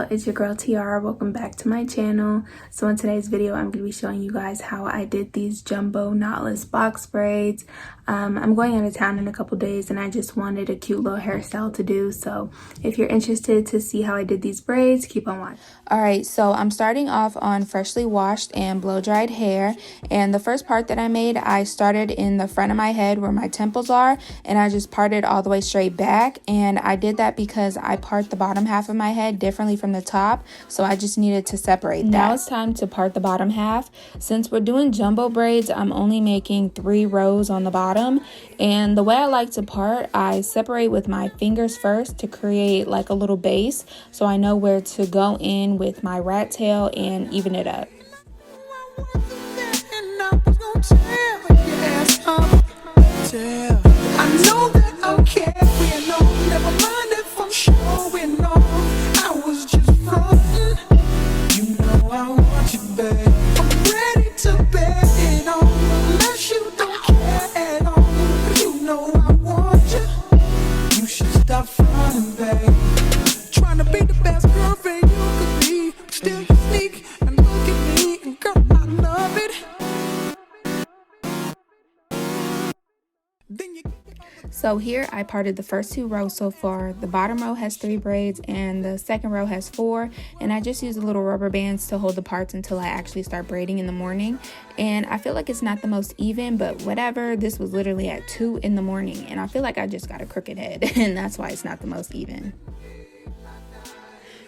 it's your girl Tiara. Welcome back to my channel. So in today's video, I'm going to be showing you guys how I did these jumbo knotless box braids. I'm going out of town in a couple days and I just wanted a cute little hairstyle to do. So if you're interested to see how I did these braids, keep on watching. Alright, so I'm starting off on freshly washed and blow dried hair. And the first part that I made, I started in the front of my head where my temples are, and I just parted all the way straight back. And I did that because I part the bottom half of my head differently from the top, so I just needed to separate that. Now it's time to part the bottom half. Since we're doing jumbo braids, I'm only making 3 rows on the bottom. And the way I like to part, I separate with my fingers first to create like a little base, so I know where to go in with my rat tail and even it up. I know that I'm carrying on, never mind if I'm showing off. I was just frontin', you know I want you, babe. I'm ready to bet it on, unless you don't care at all. You know I want you, you should stop frontin', babe. Trying to be the best girlfriend you could be, but still you sneak and look at me, and girl, I love it. Then you. So here I parted the first 2 rows so far. The bottom row has 3 braids and the second row has 4, and I just use a little rubber bands to hold the parts until I actually start braiding in the morning. And I feel like it's not the most even, but whatever. This was literally at 2 in the morning and I feel like I just got a crooked head and that's why it's not the most even.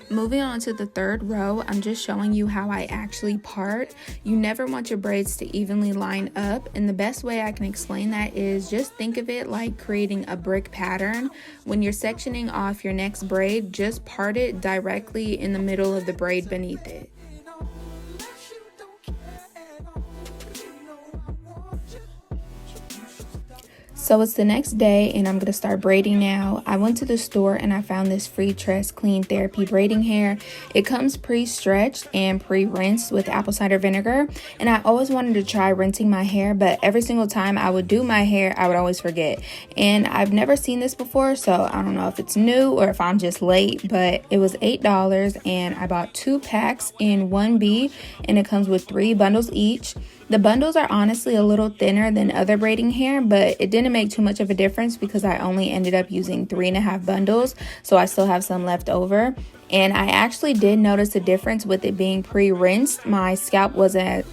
Moving on to the 3rd row, I'm just showing you how I actually part. You never want your braids to evenly line up, and the best way I can explain that is just think of it like creating a brick pattern. When you're sectioning off your next braid, just part it directly in the middle of the braid beneath it. So it's the next day and I'm going to start braiding now. I went to the store and I found this Freetress Clean Therapy braiding hair. It comes pre-stretched and pre-rinsed with apple cider vinegar. And I always wanted to try rinsing my hair, but every single time I would do my hair, I would always forget. And I've never seen this before, so I don't know if it's new or if I'm just late, but it was $8 and I bought 2 packs in 1B and it comes with 3 bundles each. The bundles are honestly a little thinner than other braiding hair, but it didn't make too much of a difference because I only ended up using 3.5 bundles, so I still have some left over. And I actually did notice a difference with it being pre-rinsed. My scalp wasn't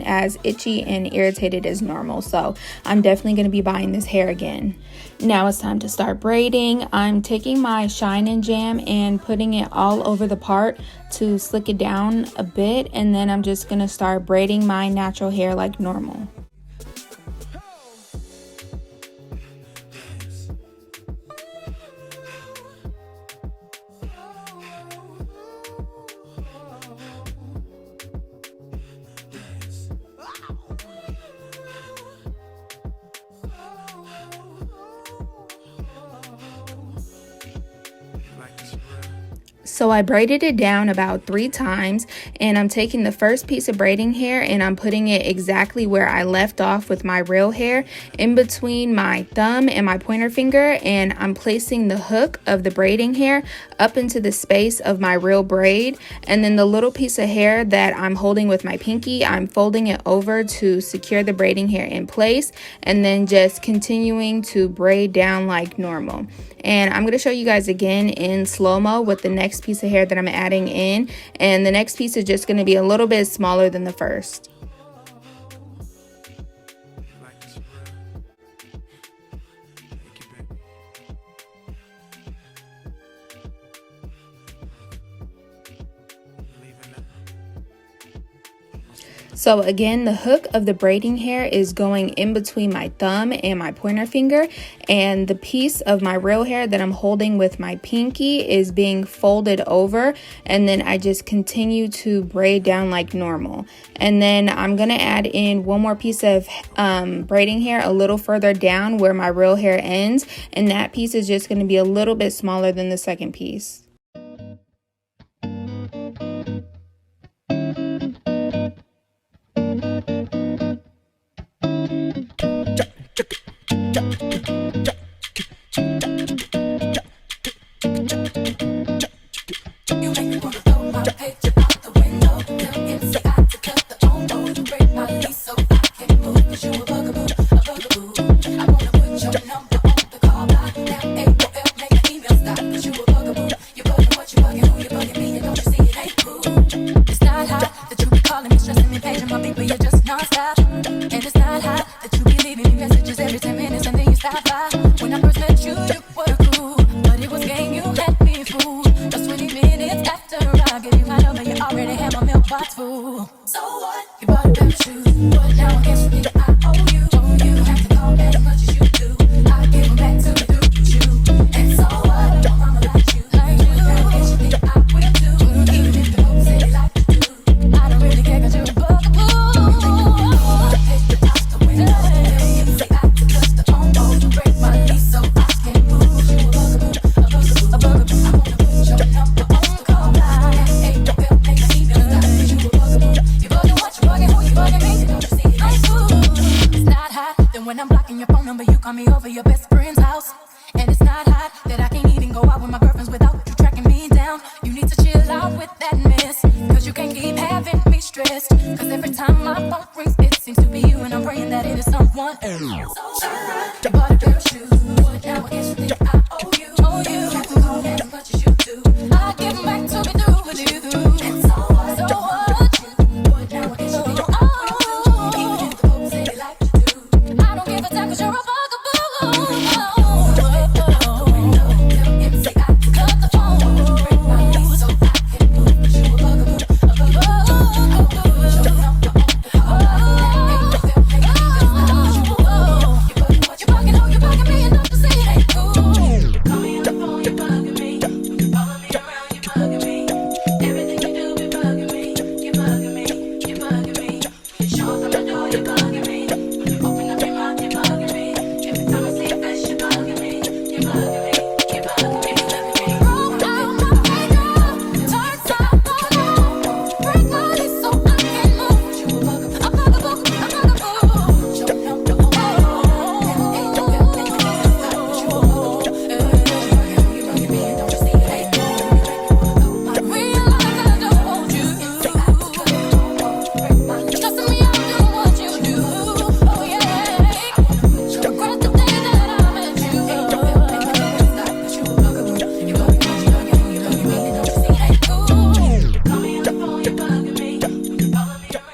as itchy and irritated as normal, so I'm definitely going to be buying this hair again. Now it's time to start braiding. I'm taking my Shine and Jam and putting it all over the part to slick it down a bit, and then I'm just going to start braiding my natural hair like normal. So I braided it down about 3 times, and I'm taking the first piece of braiding hair and I'm putting it exactly where I left off with my real hair, in between my thumb and my pointer finger, and I'm placing the hook of the braiding hair up into the space of my real braid, and then the little piece of hair that I'm holding with my pinky, I'm folding it over to secure the braiding hair in place, and then just continuing to braid down like normal. And I'm going to show you guys again in slow-mo with the next piece of hair that I'm adding in, and the next piece is just going to be a little bit smaller than the first. So again, the hook of the braiding hair is going in between my thumb and my pointer finger, and the piece of my real hair that I'm holding with my pinky is being folded over, and then I just continue to braid down like normal. And then I'm gonna add in one more piece of braiding hair a little further down where my real hair ends, and that piece is just gonna be a little bit smaller than the second piece. You make me wanna go. When I first met you, you were cool, but it was game, you had me fooled. Just 20 minutes after I gave you my number, you already had my mailbox full. So what? You bought a pair of shoes, but now I guess you think I owe you. You have to call back as much as you do. I give them back to the through with you. And so what? Don't mama like you. Now I guess you think I will too. Even if the folks say they like you do, I don't really care 'cause you're a bugaboo. Take the toss the window. Say I could touch the phone, to break my lease so I can move. You a bugaboo, a bugaboo, a bugaboo. I wanna put your number on the call line. Ain't no bill, make my email stop. You a bugaboo, you bugging what you bugging, who you bugging me? Don't you see it? I'm cool. It's not hot, then when I'm blocking your phone number, you call me over your best friend's house. And it's not hot that I can't even go out with my girlfriends without you tracking me down. You need to chill out with that mess, 'cause you can't keep having me stressed. 'Cause every time my phone rings, it seems to be you, and I'm praying that it is someone else. So you bought a pair of shoes, but now I guess you think I owe you. You have to call back as much as you do. I give them back to be through with you. And so what? So what? But now I guess you think I owe you. Even if the folks say they like you do, I don't give a damn 'cause you're a bugaboo.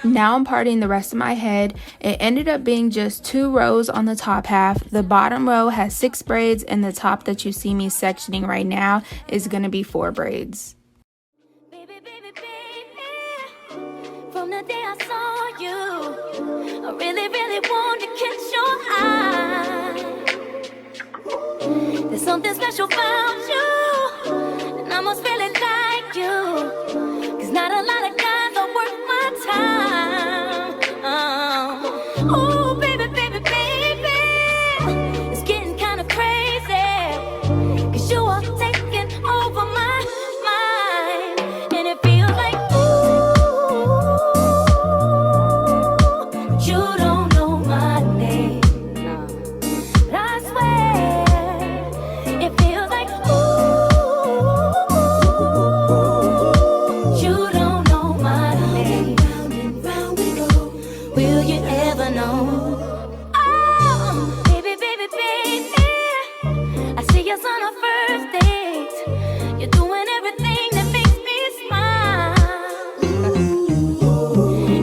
Now I'm parting the rest of my head. It ended up being just 2 rows on the top half. The bottom row has 6 braids, and the top that you see me sectioning right now is going to be 4 braids. Baby, baby, baby, from the day I saw you, I really, really wanted to catch your eye. There's something special about you, and I must really like you, 'cause not a lot of guys are worth my time. Oh, baby, baby, baby, it's getting kind of crazy, 'cause you are taking over my mind, and it feels like, ooh, you don't know my name, but I swear, it feels like, ooh, you don't know my name. Round and round we go. Will you ever know? Oh, baby, baby, baby, I see us on our first date. You're doing everything that makes me smile.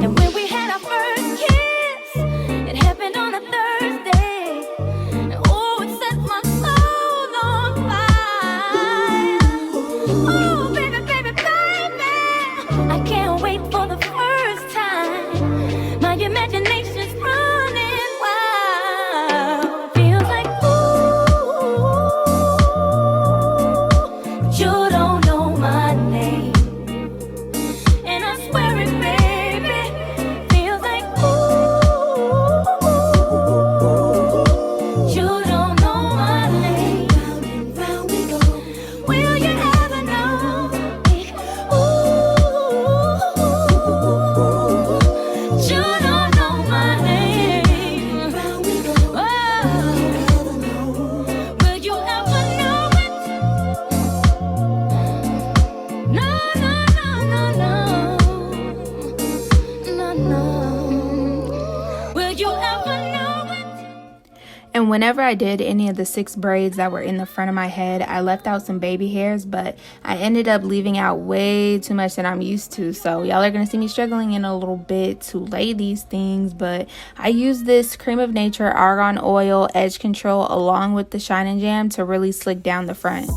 And when we had our first kiss, it happened on a Thursday. And oh, it set my soul on fire. Oh, baby, baby, baby, I can't wait for the first time. My imagination's running wild. Feels like, ooh, you don't know my name, and I swear it, baby. Feels like, ooh, you don't know my name. Round and round we go. Will you ever know me? Ooh, you don't know my name. Round we go. Oh, will you ever know it? No, no, no, no, no, no, no. Will you ever know it? And whenever I did any of the 6 braids that were in the front of my head, I left out some baby hairs, but I ended up leaving out way too much than I'm used to. So y'all are going to see me struggling in a little bit to lay these things, but I use this Creme of Nature argan oil edge control along with the Shine and Jam to really slick down the front.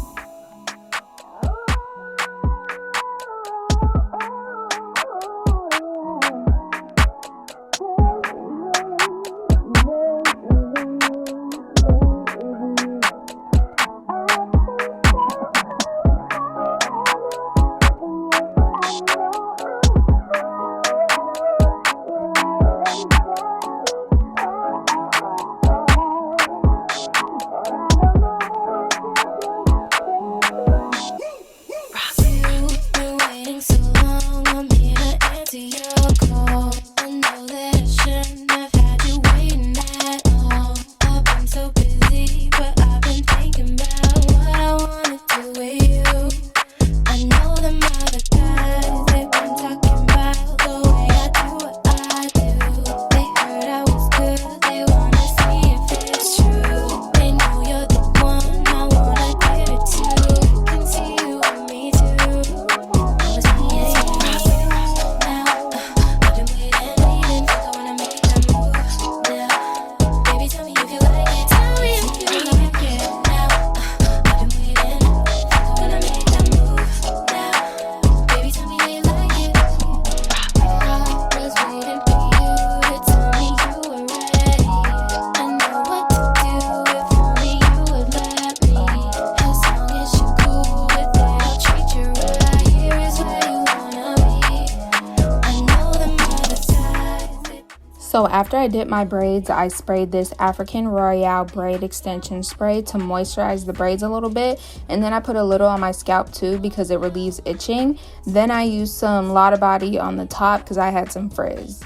So after I did my braids, I sprayed this African Royale braid extension spray to moisturize the braids a little bit, and then I put a little on my scalp too because it relieves itching. Then I used some Lotta Body on the top because I had some frizz.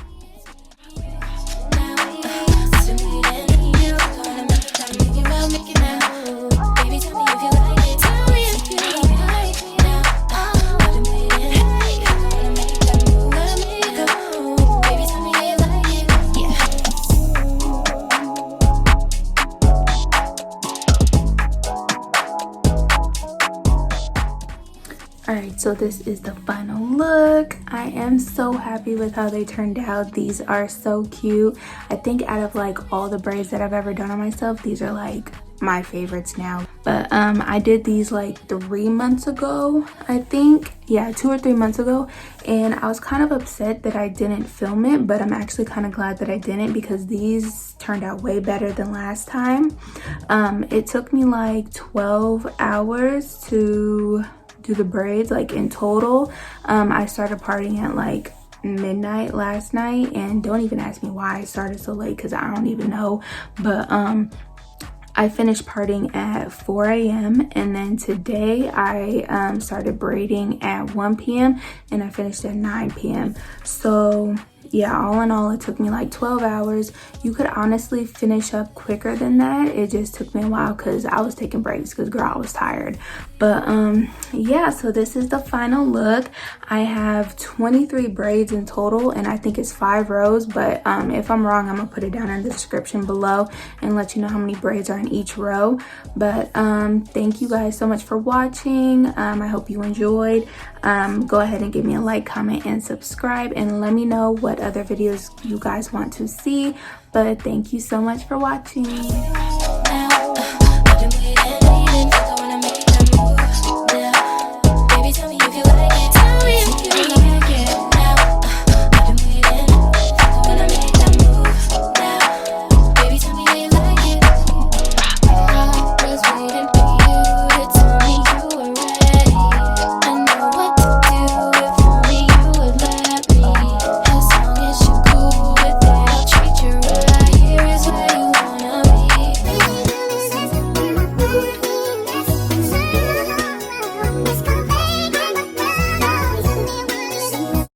Alright, so this is the final look. I am so happy with how they turned out. These are so cute. I think out of like all the braids that I've ever done on myself, these are like my favorites now. But I did these like 3 months ago, I think. Yeah, 2 or 3 months ago, and I was kind of upset that I didn't film it, but I'm actually kind of glad that I didn't because these turned out way better than last time. It took me like 12 hours to do the braids, like in total. I started partying at like midnight last night, and don't even ask me why I started so late because I don't even know, but I finished partying at 4 a.m. and then today I started braiding at 1 p.m. and I finished at 9 p.m. So yeah, all in all, it took me like 12 hours. You could honestly finish up quicker than that. It just took me a while because I was taking breaks because girl, I was tired. But yeah, so this is the final look. I have 23 braids in total, and I think it's 5 rows, but if I'm wrong, I'm gonna put it down in the description below and let you know how many braids are in each row. But thank you guys so much for watching. I hope you enjoyed. Go ahead and give me a like, comment, and subscribe, and let me know what other videos you guys want to see. But thank you so much for watching.